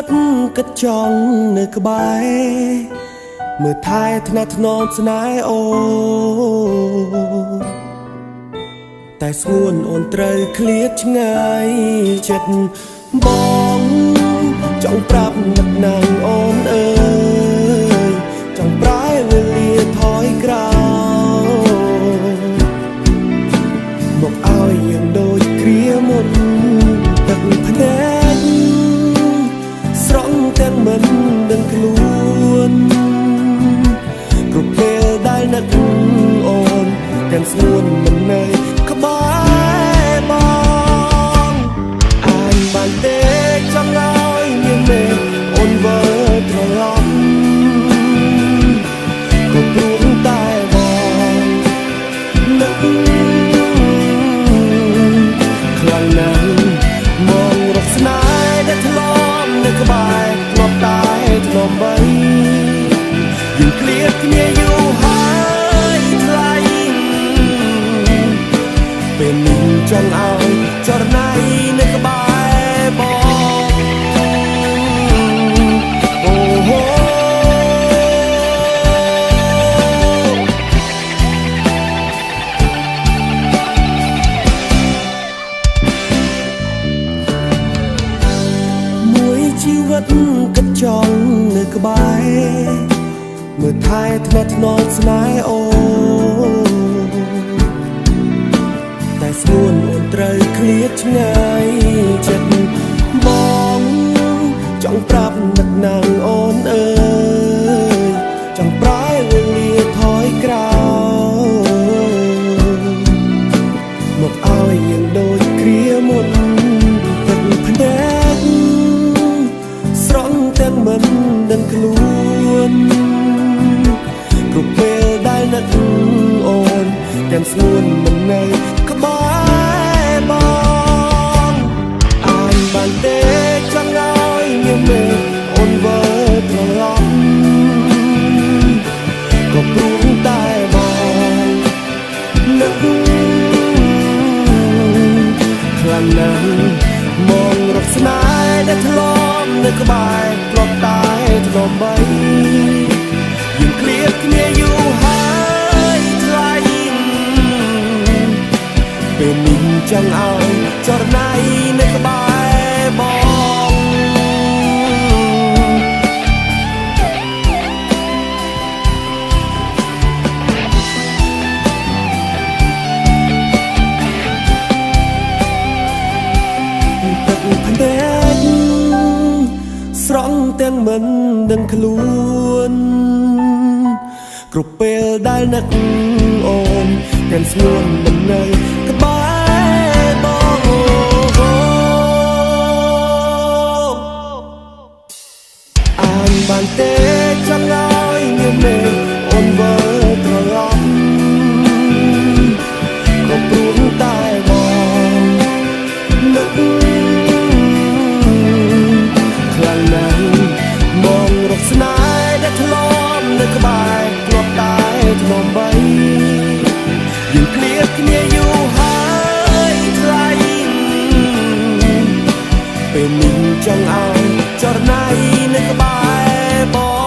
វិតគិតចង់នៅក្បែរមើលថែថ្នាក់ថ្នមស្នេហ៍អូតែស្ងួនអូនត្រូវឃ្លាតឆ្ងាយចិត្តបងចង់ប្រាប់នឹកណាងអូនអើយចង់ប្រែវេលាថយក្រោយមកឲ្យយើងដូចគ្រាមុនទឹកភ្នែកស្រង់ទាំងមិនដឹងខ្លួនគ្រប់ពេលដែលនឹកអូនទាំងស្ងួនមិននៅក្បែរបងអានបានទេចង់ឲ្យមានមេអូនវិលត្រឡប់ក៏ព្រោះតែបងនឹកខ្លាំងណាស់មងរកស្នេហ៍ដែលធ្លាប់នៅក្បែរធ្លាប់តែធ្លាប់បីយើងឃ្លាតគ្នាយូរហើយថ្លៃពេលនេះចង់ឲ្យចរណៃនៅក្បែរបងអូហូមួយជីវិតគិតចង់នៅក្បែរមើលថែថ្នាក់ថ្នមស្នេហ៍អូតែស្ងួនអូនត្រូវឃ្លាតឆ្ងាយចិត្តបងចង់ប្រាប់នឹកណាងអូនអើយចង់ប្រែវេលាថយក្រោយមកឲ្យយើងដូចគ្រាមុនទឹកភ្នែកស្រង់ទាំងមិនដឹងខ្លួនគ្រប់ពេលដែលនឹកអូនទាំងស្ងួនមិននៅក្បែរបងអានបានទេចង់ឲ្យមានមេអូនវិលត្រឡប់ក៏ព្រោះតែបងនឹកខ្លាំងណាស់មងរកស្នេហ៍ដែលធ្លាប់នៅក្បែរធ្លាប់តែធ្លាប់បីយើងឃ្លាតគ្នាយូរហើយថ្លៃពេលនេះចង់ឲ្យចរណៃនៅក្បែរបងទឹកភ្នែកស្រង់ទាំងមិនដឹងខ្លួនគ្រប់ពេលដែលនឹកអូនទាំងស្ងួនមិននៅក្បែរបងអានបានទេចង់ឲ្យមានមេអូនវិលត្រឡប់ក៏ព្រោះតែបងនឹកខ្លាំងណាស់មងរកស្នេហ៍ដែលធ្លាប់នៅក្បែរធ្លាប់តែធ្លាប់បីយើងឃ្លាតគ្នាយូរហើយថ្លៃពេលនេះចង់ឲ្យចរណៃនៅក្បែរបង